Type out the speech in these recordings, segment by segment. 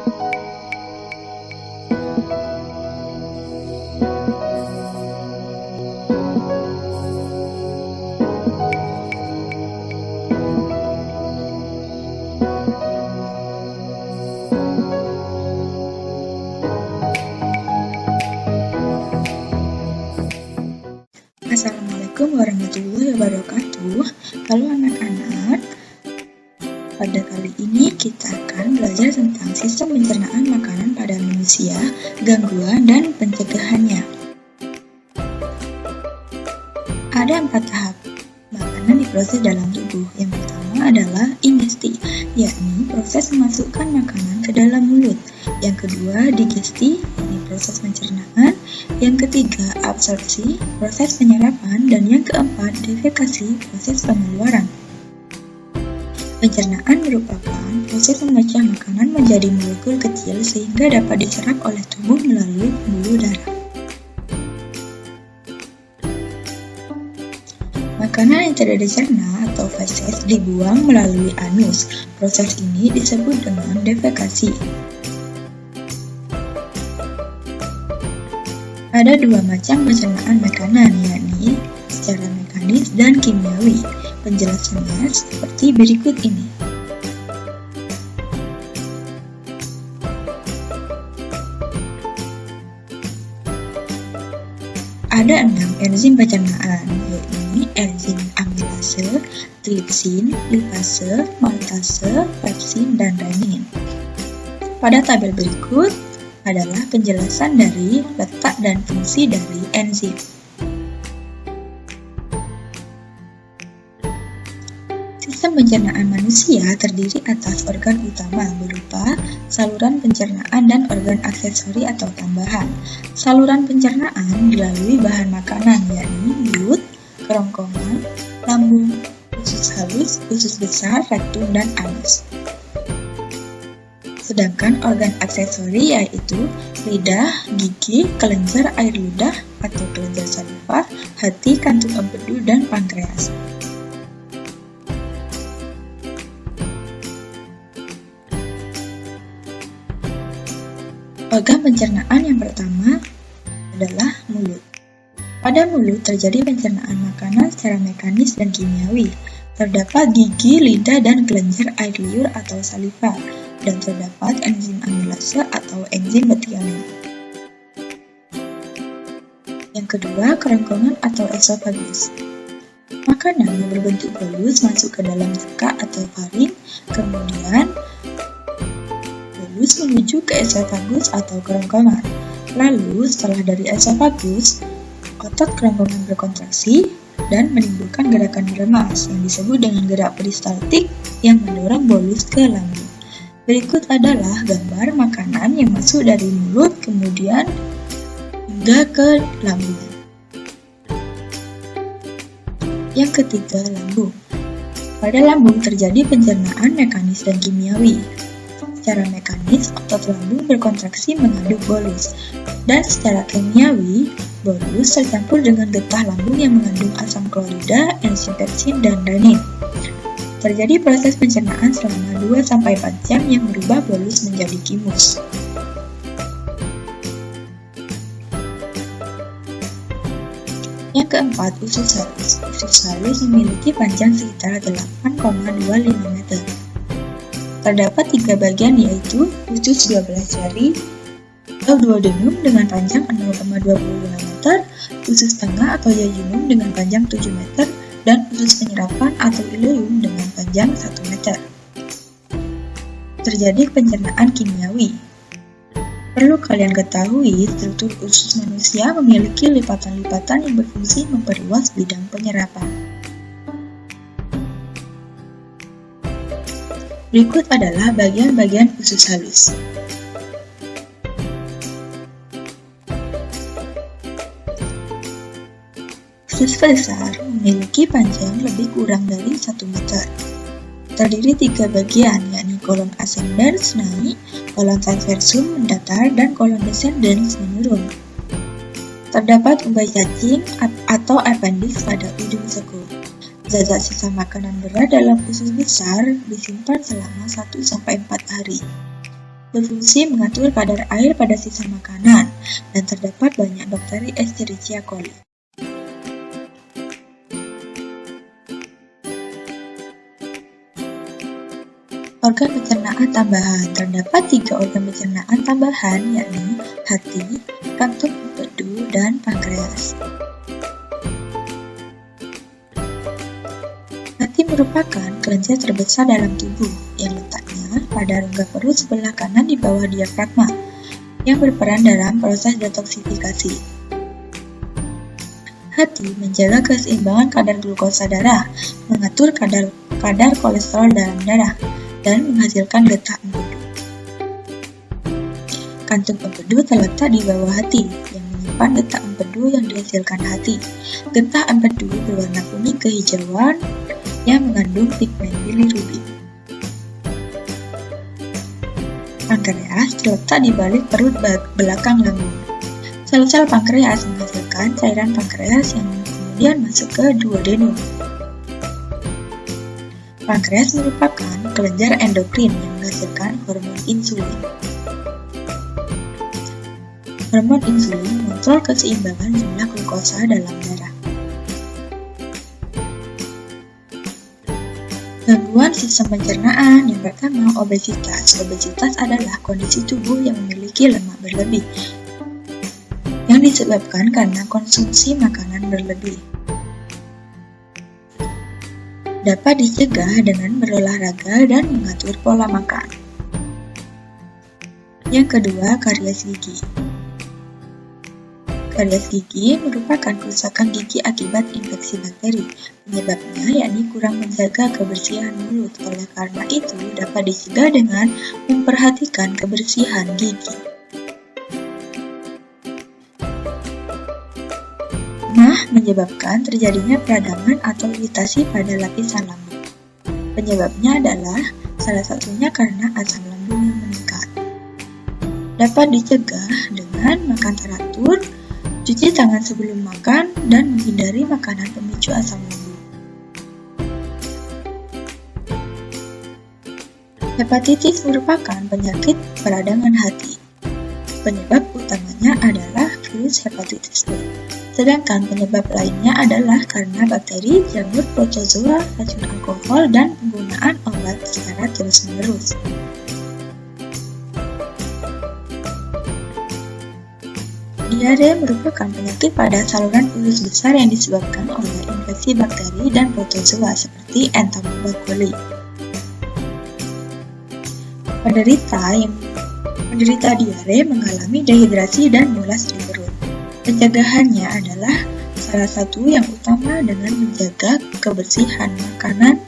Assalamualaikum warahmatullahi wabarakatuh. Halo anak-anak, pada kali ini kita akan belajar tentang sistem pencernaan makanan pada manusia, gangguan dan pencegahannya. Ada 4 tahap makanan diproses dalam tubuh. Yang pertama adalah ingesti, yakni proses memasukkan makanan ke dalam mulut. Yang kedua, digesti, yakni proses pencernaan. Yang ketiga, absorpsi, proses penyerapan. Dan yang keempat, defekasi, proses pengeluaran. Pencernaan merupakan proses memecah makanan menjadi molekul kecil sehingga dapat diserap oleh tubuh melalui pembuluh darah. Makanan yang tidak dicerna atau feses dibuang melalui anus. Proses ini disebut dengan defekasi. Ada 2 macam pencernaan makanan, yakni secara mekanis dan kimiawi. Penjelasannya seperti berikut ini. Ada 6 enzim pencernaan, yakni enzim amilase, tripsin, lipase, maltase, pepsin, dan renin. Pada tabel berikut adalah penjelasan dari letak dan fungsi dari enzim. Sistem pencernaan manusia terdiri atas organ utama berupa saluran pencernaan dan organ aksesori atau tambahan. Saluran pencernaan dilalui bahan makanan, yakni mulut, kerongkongan, lambung, usus halus, usus besar, rektum, dan anus. Sedangkan organ aksesori yaitu lidah, gigi, kelenjar air ludah atau kelenjar saliva, hati, kantung empedu, dan pankreas. Organ pencernaan yang pertama adalah mulut. Pada mulut terjadi pencernaan makanan secara mekanis dan kimiawi. Terdapat gigi, lidah, dan kelenjar air liur atau saliva. Dan terdapat enzim amilase atau enzim methionine. Yang kedua, kerongkongan atau esofagus. Makanan yang berbentuk bolus masuk ke dalam cekak atau faring, kemudian bolus menuju ke esofagus atau kerongkongan. Lalu, setelah dari esofagus, otot kerongkongan berkontraksi dan menimbulkan gerakan lemas yang disebut dengan gerak peristaltik yang mendorong bolus ke lambung. Berikut adalah gambar makanan yang masuk dari mulut kemudian hingga ke lambung. Yang ketiga, lambung. Pada lambung terjadi pencernaan mekanis dan kimiawi. Secara mekanis, otot lambung berkontraksi mengaduk bolus. Dan secara kimiawi, bolus tercampur dengan getah lambung yang mengandung asam klorida, enzim pepsin, dan renin. Terjadi proses pencernaan selama 2-4 jam yang merubah bolus menjadi kimus. Yang keempat, usus halus. Usus halus memiliki panjang sekitar 8,25 meter. Terdapat 3 bagian, yaitu usus 12 jari atau duodenum dengan panjang 0,25 meter, usus tengah atau yayunum dengan panjang 7 meter, dan usus penyerapan atau ileum dengan panjang 1 meter. Terjadi pencernaan kimiawi. Perlu kalian ketahui, struktur usus manusia memiliki lipatan-lipatan yang berfungsi memperluas bidang penyerapan. Berikut adalah bagian-bagian usus halus. Usus besar memiliki panjang lebih kurang dari 1 meter. Terdiri 3 bagian, yakni kolon ascendens naik, kolon transversum mendatar, dan kolon descendens menurun. Terdapat umbai cacing atau appendix pada ujung sekul. Zat-zat sisa makanan berat dalam usus besar disimpan selama 1-4 hari. berfungsi mengatur kadar air pada sisa makanan, dan terdapat banyak bakteri Escherichia coli. Organ pencernaan tambahan. Terdapat 3 organ pencernaan tambahan, yakni hati, kantung empedu, dan pankreas. Hati merupakan kelenjar terbesar dalam tubuh yang letaknya pada rongga perut sebelah kanan di bawah diafragma, yang berperan dalam proses detoksifikasi. Hati menjaga keseimbangan kadar glukosa darah, mengatur kadar kolesterol dalam darah, dan menghasilkan getah empedu. Kantung empedu terletak di bawah hati, yang menyimpan getah empedu yang dihasilkan hati. Getah empedu berwarna kuning kehijauan yang mengandung pigmen bilirubin. Pankreas terletak di balik perut belakang lambung. Sel-sel pankreas menghasilkan cairan pankreas yang kemudian masuk ke duodenum. Pankreas merupakan kelenjar endokrin yang menghasilkan hormon insulin. Hormon insulin mengontrol keseimbangan jumlah glukosa dalam darah. Gangguan sistem pencernaan. Yang pertama, obesitas. Obesitas adalah kondisi tubuh yang memiliki lemak berlebih, yang disebabkan karena konsumsi makanan berlebih. Dapat dicegah dengan berolahraga dan mengatur pola makan. Yang kedua, karies gigi. Karies gigi merupakan kerusakan gigi akibat infeksi bakteri. Penyebabnya yakni kurang menjaga kebersihan mulut. Oleh karena itu, dapat dicegah dengan memperhatikan kebersihan gigi. Menyebabkan terjadinya peradangan atau iritasi pada lapisan lambung. Penyebabnya adalah salah satunya karena asam lambung yang meningkat. Dapat dicegah dengan makan teratur, cuci tangan sebelum makan, dan menghindari makanan pemicu asam lambung. Hepatitis merupakan penyakit peradangan hati. Penyebab utamanya adalah virus hepatitis B. Sedangkan penyebab lainnya adalah karena bakteri, jamur, protozoa, racun alkohol, dan penggunaan obat secara terus-menerus. Diare merupakan penyakit pada saluran usus besar yang disebabkan oleh infeksi bakteri dan protozoa seperti Entomobacter coli. Penderita diare mengalami dehidrasi dan mulas di perut. Pencegahannya adalah salah satu yang utama dengan menjaga kebersihan makanan.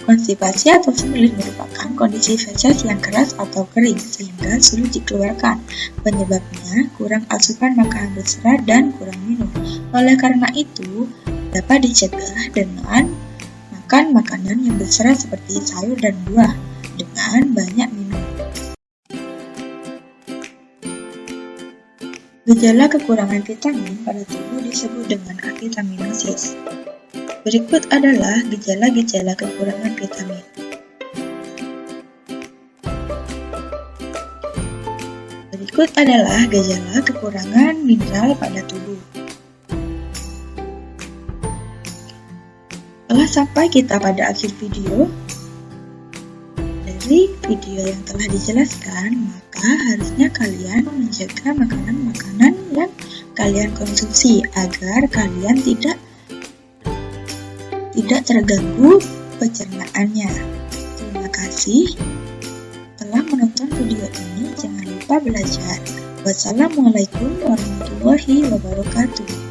Konstipasi atau sembelit merupakan kondisi feses yang keras atau kering sehingga sulit dikeluarkan. Penyebabnya kurang asupan makanan berserat dan kurang minum. Oleh karena itu, dapat dicegah dengan makan makanan yang berserat seperti sayur dan buah dengan banyak minum. Gejala kekurangan vitamin pada tubuh disebut dengan avitaminosis. Berikut adalah gejala-gejala kekurangan vitamin. Berikut adalah gejala kekurangan mineral pada tubuh. Telah sampai kita pada akhir video. Dari video yang telah dijelaskan, maka harusnya kalian menjaga makanan-makanan yang kalian konsumsi agar kalian tidak terganggu pencernaannya. Terima kasih telah menonton video ini. Jangan lupa belajar. Wassalamualaikum warahmatullahi wabarakatuh.